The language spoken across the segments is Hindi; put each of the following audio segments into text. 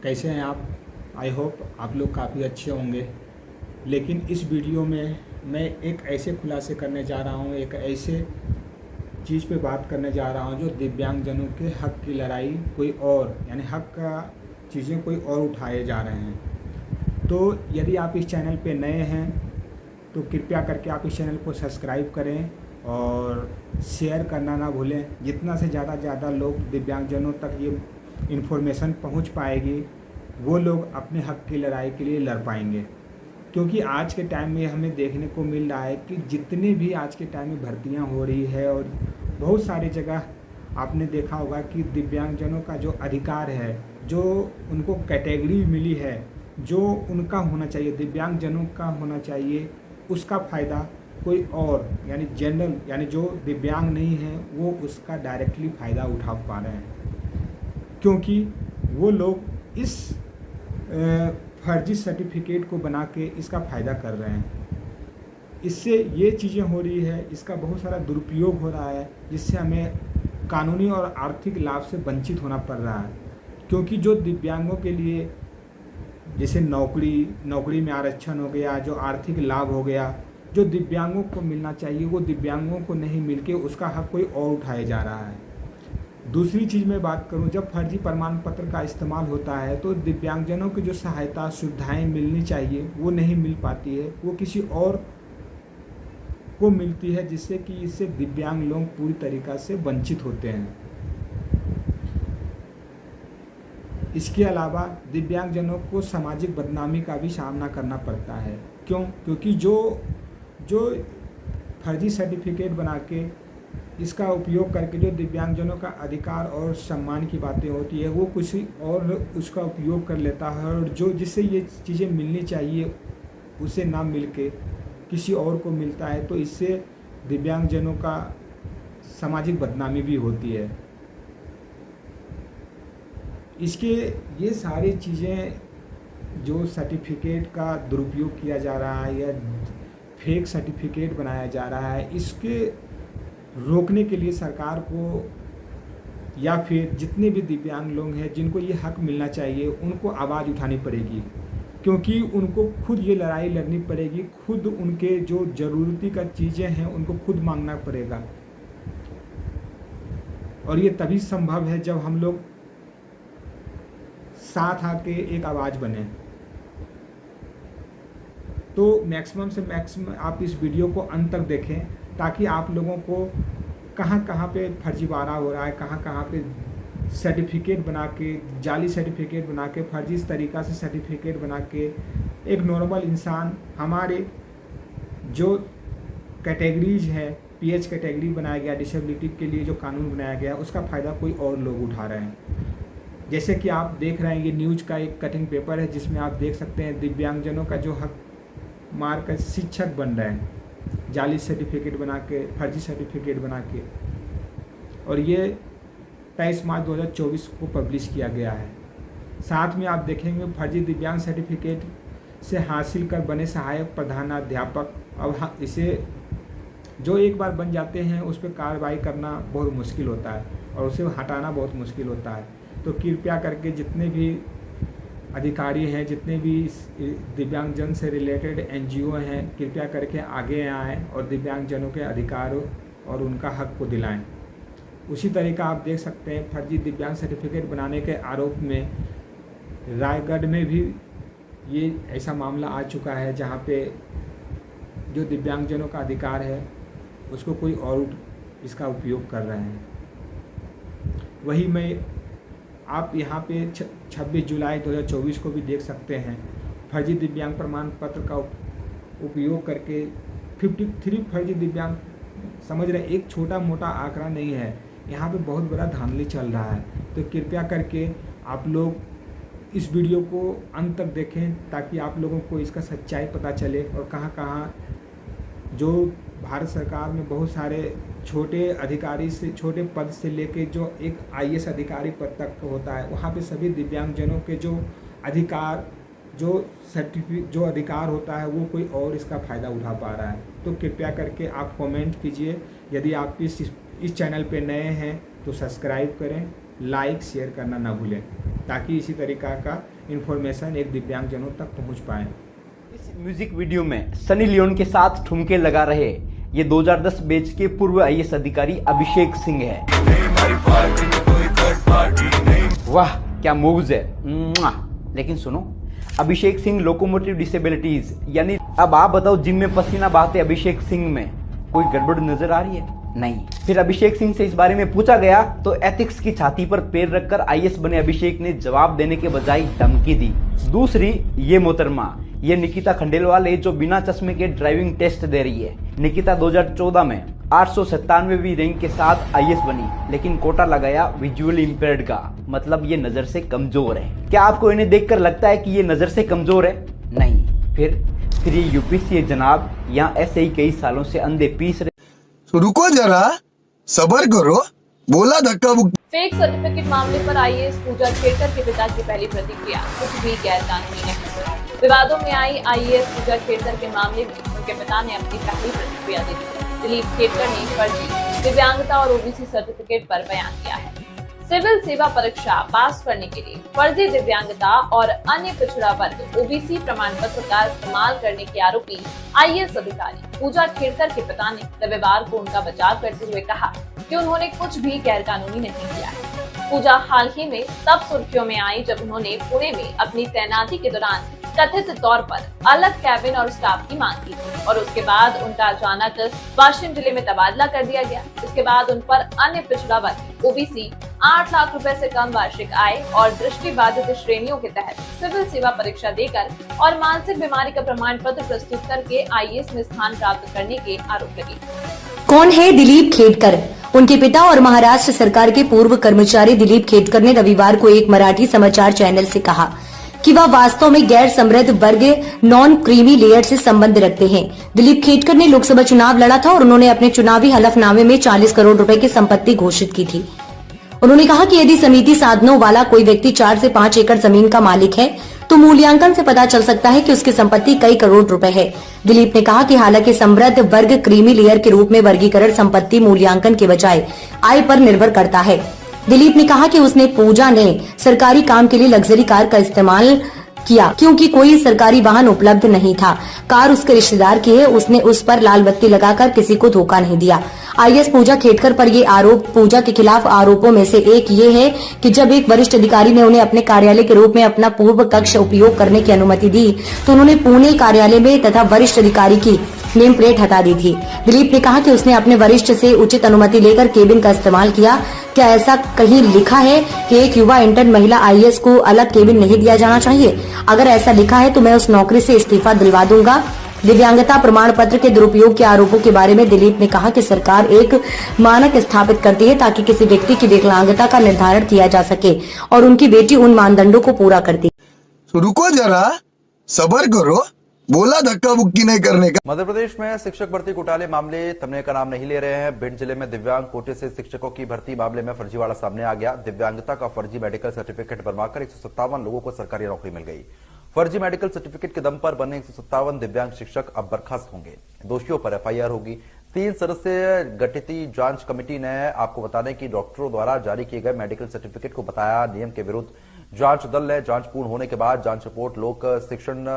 कैसे हैं आप। आई होप आप लोग काफ़ी अच्छे होंगे। लेकिन इस वीडियो में मैं एक ऐसे खुलासे करने जा रहा हूँ, एक ऐसे चीज़ पे बात करने जा रहा हूँ जो दिव्यांगजनों के हक़ की लड़ाई कोई और यानी हक़ का चीज़ें कोई और उठाए जा रहे हैं। तो यदि आप इस चैनल पे नए हैं तो कृपया करके आप इस चैनल को सब्सक्राइब करें और शेयर करना ना भूलें। जितना से ज़्यादा लोग दिव्यांगजनों तक ये इन्फॉर्मेशन पहुंच पाएगी, वो लोग अपने हक़ की लड़ाई के लिए लड़ पाएंगे। क्योंकि आज के टाइम में हमें देखने को मिल रहा है कि जितनी भी आज के टाइम में भर्तियां हो रही है और बहुत सारी जगह आपने देखा होगा कि दिव्यांगजनों का जो अधिकार है, जो उनको कैटेगरी मिली है, जो उनका होना चाहिए, दिव्यांगजनों का होना चाहिए, उसका फ़ायदा कोई और यानी जनरल यानी जो दिव्यांग नहीं है वो उसका डायरेक्टली फ़ायदा उठा पा रहे हैं। क्योंकि वो लोग इस फर्जी सर्टिफिकेट को बना के इसका फ़ायदा कर रहे हैं। इससे ये चीज़ें हो रही है, इसका बहुत सारा दुरुपयोग हो रहा है, जिससे हमें कानूनी और आर्थिक लाभ से वंचित होना पड़ रहा है। क्योंकि जो दिव्यांगों के लिए जैसे नौकरी में आरक्षण हो गया, जो आर्थिक लाभ हो गया, जो दिव्यांगों को मिलना चाहिए वो दिव्यांगों को नहीं मिल के उसका हक़ कोई और उठाया जा रहा है। दूसरी चीज़ मैं बात करूं, जब फर्जी प्रमाण पत्र का इस्तेमाल होता है तो दिव्यांगजनों की जो सहायता सुविधाएं मिलनी चाहिए वो नहीं मिल पाती है, वो किसी और को मिलती है, जिससे कि इससे दिव्यांग लोग पूरी तरीक़ा से वंचित होते हैं। इसके अलावा दिव्यांगजनों को सामाजिक बदनामी का भी सामना करना पड़ता है। क्यों? क्योंकि जो फर्जी सर्टिफिकेट बना के इसका उपयोग करके जो दिव्यांगजनों का अधिकार और सम्मान की बातें होती है वो किसी और उसका उपयोग कर लेता है, और जो जिससे ये चीज़ें मिलनी चाहिए उसे ना मिल के किसी और को मिलता है, तो इससे दिव्यांगजनों का सामाजिक बदनामी भी होती है। इसके ये सारी चीज़ें जो सर्टिफिकेट का दुरुपयोग किया जा रहा है या फेक सर्टिफिकेट बनाया जा रहा है, इसके रोकने के लिए सरकार को या फिर जितने भी दिव्यांग लोग हैं जिनको ये हक़ मिलना चाहिए उनको आवाज़ उठानी पड़ेगी। क्योंकि उनको खुद ये लड़ाई लड़नी पड़ेगी, खुद उनके जो ज़रूरती का चीज़ें हैं उनको खुद मांगना पड़ेगा। और ये तभी संभव है जब हम लोग साथ आके एक आवाज़ बने। तो मैक्सिमम से मैक्सिमम आप इस वीडियो को अंत तक देखें, ताकि आप लोगों को कहाँ कहाँ पे फर्जीवाड़ा हो रहा है, कहाँ कहाँ पे सर्टिफिकेट बना के, जाली सर्टिफिकेट बना के, फर्जी तरीक़ा से सर्टिफिकेट बना के एक नॉर्मल इंसान, हमारे जो कैटेगरीज है, पीएच कैटेगरी बनाया गया, डिसेबिलिटी के लिए जो कानून बनाया गया उसका फ़ायदा कोई और लोग उठा रहे हैं। जैसे कि आप देख रहे हैं ये न्यूज़ का एक कटिंग पेपर है, जिसमें आप देख सकते हैं दिव्यांगजनों का जो हक़ मार कर शिक्षक बन रहे हैं जाली सर्टिफिकेट बना के, फर्जी सर्टिफिकेट बना के। और ये 23 मार्च 2024 को पब्लिश किया गया है। साथ में आप देखेंगे फर्जी दिव्यांग सर्टिफिकेट से हासिल कर बने सहायक प्रधानाध्यापक, अब इसे जो एक बार बन जाते हैं उस पर कार्रवाई करना बहुत मुश्किल होता है और उसे हटाना बहुत मुश्किल होता है। तो कृपया करके जितने भी अधिकारी हैं, जितने भी दिव्यांगजन से रिलेटेड एनजीओ हैं, कृपया करके आगे आएँ और दिव्यांगजनों के अधिकारों और उनका हक़ को दिलाएं। उसी तरीका आप देख सकते हैं फर्जी दिव्यांग सर्टिफिकेट बनाने के आरोप में रायगढ़ में भी ये ऐसा मामला आ चुका है, जहाँ पे जो दिव्यांगजनों का अधिकार है उसको कोई और इसका उपयोग कर रहे हैं। वही मैं आप यहाँ पे 26 जुलाई 2024 को भी देख सकते हैं, फर्जी दिव्यांग प्रमाण पत्र का उपयोग करके 53 फर्जी दिव्यांग, समझ रहे, एक छोटा मोटा आंकड़ा नहीं है, यहाँ पे बहुत बड़ा धांधली चल रहा है। तो कृपया करके आप लोग इस वीडियो को अंत तक देखें, ताकि आप लोगों को इसका सच्चाई पता चले और कहाँ कहाँ जो भारत सरकार में बहुत सारे छोटे अधिकारी से, छोटे पद से लेके जो एक आईएएस अधिकारी पद तक होता है, वहाँ पे सभी दिव्यांगजनों के जो अधिकार, जो अधिकार होता है वो कोई और इसका फ़ायदा उठा पा रहा है। तो कृपया करके आप कमेंट कीजिए। यदि आप इस चैनल पे नए हैं तो सब्सक्राइब करें, लाइक शेयर करना ना भूलें। ताकि इसी तरीका का इन्फॉर्मेशन एक दिव्यांगजनों तक पहुंच पाए। इस म्यूजिक वीडियो में सनी लियोन के साथ ठुमके लगा रहे ये 2010 बैच के पूर्व आईएएस अधिकारी अभिषेक सिंह है। वाह क्या मूव्स है। लेकिन सुनो, अभिषेक सिंह लोकोमोटिव डिसेबिलिटीज, यानी अब आप बताओ जिम में पसीना बहाते अभिषेक सिंह में कोई गड़बड़ नजर आ रही है? नहीं। फिर अभिषेक सिंह से इस बारे में पूछा गया तो एथिक्स की छाती पर पैर रखकर आईएएस बने अभिषेक ने जवाब देने के बजाय धमकी दी। दूसरी ये मोहतरमा, ये निकिता खंडेलवाल है जो बिना चश्मे के ड्राइविंग टेस्ट दे रही है। निकिता 2014 में 897वीं रैंक के साथ आईएएस बनी, लेकिन कोटा लगाया विजुअली इंपेयर्ड का, मतलब ये नजर से कमजोर है। क्या आपको इन्हें देखकर लगता है कि ये नजर से कमजोर है? नहीं। फिर ये यूपीसी है जनाब, यहाँ ऐसे ही कई सालों से अंधे पीस रहे। रुको जरा, सबर करो, बोला धक्का मुक्की। फेक सर्टिफिकेट मामले पर आईएएस पूजा खेड़कर के पिता की पहली प्रतिक्रिया, कुछ भी गैर कानूनी नहीं। विवादों में आई आईएएस पूजा खेड़कर के मामले में उनके पिता ने अपनी पहली प्रतिक्रिया दे दी। दिलीप खेड़कर ने फर्जी दिव्यांगता और ओबीसी सर्टिफिकेट पर बयान दिया है। सिविल सेवा परीक्षा पास करने के लिए फर्जी दिव्यांगता और अन्य पिछड़ा वर्ग ओबीसी प्रमाण पत्र का इस्तेमाल करने के आरोपी आईएएस अधिकारी पूजा खेड़कर के पिता ने रविवार को उनका बचाव करते हुए कहा कि उन्होंने कुछ भी गैर कानूनी नहीं किया है। पूजा हाल ही में तब सुर्खियों में आई जब उन्होंने पुणे में अपनी तैनाती के दौरान कथित तौर पर अलग कैबिन और स्टाफ की मांग की थी और उसके बाद उनका अचानक वाशिम जिले में तबादला कर दिया गया। इसके बाद उन पर अन्य पिछड़ा वर्ग ओबीसी 8 लाख रुपए से कम वार्षिक आय और दृष्टिबाधित श्रेणियों के तहत सिविल सेवा परीक्षा देकर और मानसिक बीमारी का प्रमाण पत्र प्रस्तुत करके आईएएस में स्थान प्राप्त करने के आरोप लगे। कौन है दिलीप खेड़कर? उनके पिता और महाराष्ट्र सरकार के पूर्व कर्मचारी दिलीप खेड़कर ने रविवार को एक मराठी समाचार चैनल से कहा कि वह वास्तव में गैर समृद्ध वर्ग नॉन क्रीमी लेयर से संबंध रखते हैं। दिलीप खेड़कर ने लोकसभा चुनाव लड़ा था और उन्होंने अपने चुनावी हलफनामे में 40 करोड़ रुपए की संपत्ति घोषित की थी। उन्होंने कहा कि यदि समिति साधनों वाला कोई व्यक्ति 4 से 5 एकड़ जमीन का मालिक है तो मूल्यांकन से पता चल सकता है कि उसकी संपत्ति कई करोड़ रुपए है। दिलीप ने कहा कि हालांकि समृद्ध वर्ग क्रीमी लेयर के रूप में वर्गीकरण संपत्ति मूल्यांकन के बजाय आय पर निर्भर करता है। दिलीप ने कहा कि उसने पूजा ने सरकारी काम के लिए लग्जरी कार का इस्तेमाल किया क्योंकि कोई सरकारी वाहन उपलब्ध नहीं था। कार उसके रिश्तेदार की है, उसने उस पर लाल बत्ती लगाकर किसी को धोखा नहीं दिया। आईएएस पूजा खेड़कर पर ये आरोप पूजा के खिलाफ आरोपों में से एक ये है कि जब एक वरिष्ठ अधिकारी ने उन्हें अपने कार्यालय के रूप में अपना पूर्व कक्ष उपयोग करने की अनुमति दी तो उन्होंने पुणे कार्यालय में तथा वरिष्ठ अधिकारी की नेम प्लेट हटा दी थी। दिलीप ने कहा कि उसने अपने वरिष्ठ से उचित अनुमति लेकर केबिन का इस्तेमाल किया। क्या ऐसा कहीं लिखा है कि एक युवा इंटर्न महिला आईएएस को अलग केबिन नहीं दिया जाना चाहिए? अगर ऐसा लिखा है तो मैं उस नौकरी से इस्तीफा दिलवा दूंगा। दिव्यांगता प्रमाण पत्र के दुरुपयोग के आरोपों के बारे में दिलीप ने कहा कि सरकार एक मानक स्थापित करती है ताकि किसी व्यक्ति की विकलांगता का निर्धारण किया जा सके और उनकी बेटी उन मानदंडों को पूरा करती है। रुको जरा, सबर करो, बोला धक्का मुक्की नहीं करने का। मध्य प्रदेश में शिक्षक भर्ती घोटाले मामले थमने का नाम नहीं ले रहे हैं। भिंड जिले में दिव्यांग कोटे से शिक्षकों की भर्ती मामले में फर्जीवाड़ा सामने आ गया। दिव्यांगता का फर्जी मेडिकल सर्टिफिकेट बनवाकर 157 लोगों को सरकारी नौकरी मिल गई। फर्जी मेडिकल सर्टिफिकेट के दम पर बने 157 दिव्यांग शिक्षक अब बर्खास्त होंगे। दोषियों पर एफआईआर होगी। 3 सदस्यीय गठित जांच कमेटी ने आपको बता दें कि डॉक्टरों द्वारा जारी किए गए मेडिकल सर्टिफिकेट को बताया नियम के विरुद्ध। जांच दल ने जांच पूर्ण होने के बाद जांच रिपोर्ट लोक शिक्षण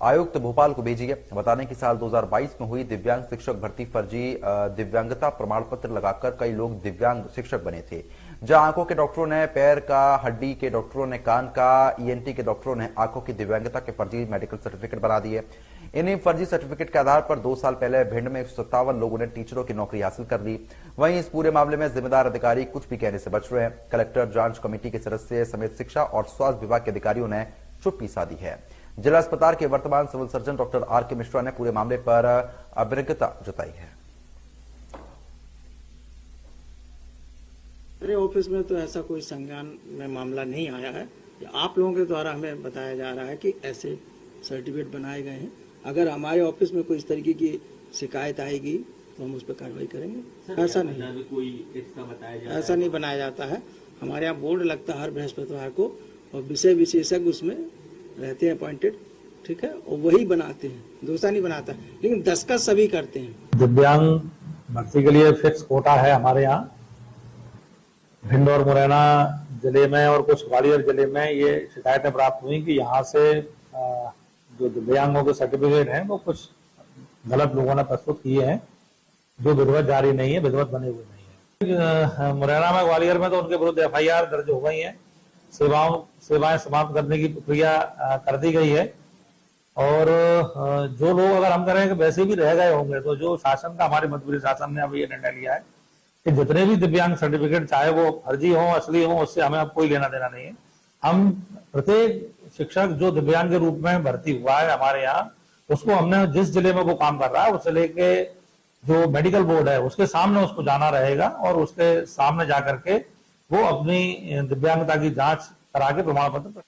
आयुक्त भोपाल को भेजी है। बता दें कि साल 2022 में हुई दिव्यांग शिक्षक भर्ती फर्जी दिव्यांगता प्रमाण पत्र लगाकर कई लोग दिव्यांग शिक्षक बने थे। जहां आंखों के डॉक्टरों ने पैर का, हड्डी के डॉक्टरों ने कान का, ईएनटी के डॉक्टरों ने आंखों की दिव्यांगता के फर्जी मेडिकल सर्टिफिकेट बना दिए। इन्हीं फर्जी सर्टिफिकेट के आधार पर 2 साल पहले भिंड में 157 लोगों ने टीचरों की नौकरी हासिल कर ली। वहीं इस पूरे मामले में जिम्मेदार अधिकारी कुछ भी कहने से बच रहे हैं। कलेक्टर, जांच कमेटी के सदस्य समेत शिक्षा और स्वास्थ्य विभाग के अधिकारियों ने चुप्पी साधी है। जिला अस्पताल के वर्तमान civil surgeon doctor R K. Mishra ने पूरे मामले पर अभिज्ञता जताई है। मेरे ऑफिस में तो ऐसा कोई संज्ञान में मामला नहीं आया है। आप लोगों के द्वारा हमें बताया जा रहा है कि ऐसे सर्टिफिकेट बनाए गए हैं। अगर हमारे ऑफिस में कोई इस तरीके की शिकायत आएगी तो हम उस पर कार्रवाई करेंगे। ऐसा नहीं, ऐसा नहीं बनाया जाता है। हमारे यहाँ बोर्ड लगता है हर बृहस्पतिवार को और विषय विशेषज्ञ उसमें रहते हैं अपॉइंटेड, ठीक है, और वही बनाते हैं, दूसरा नहीं बनाता। लेकिन दस्तखत सभी करते हैं। दिव्यांग भर्ती के लिए फिक्स कोटा है हमारे यहाँ। भिंड और मुरैना जिले में और कुछ ग्वालियर जिले में ये शिकायतें प्राप्त हुई कि यहाँ से जो दिव्यांगों के सर्टिफिकेट हैं वो कुछ गलत लोगों ने प्रस्तुत किए हैं, जो विधिवत जारी नहीं है, विधिवत बने हुए नहीं है। मुरैना में, ग्वालियर में तो उनके विरुद्ध FIR दर्ज हो गई है, सेवाएं समाप्त करने की प्रक्रिया कर दी गई है। और जो लोग, अगर हम करें कि वैसे भी रह गए होंगे, तो जो शासन का, हमारे मध्य प्रदेश शासन ने अब ये निर्णय लिया है कि जितने भी दिव्यांग सर्टिफिकेट, चाहे वो फर्जी हो, असली हो, उससे हमें अब कोई लेना देना नहीं है। हम प्रत्येक शिक्षक जो दिव्यांग के रूप में भर्ती हुआ है हमारे यहाँ, उसको हमने जिस जिले में वो काम कर रहा है, उस जिले के जो मेडिकल बोर्ड है उसके सामने उसको जाना रहेगा और उसके सामने जाकर के वो अपनी दिव्यांगता की जांच करा के प्रमाण पत्र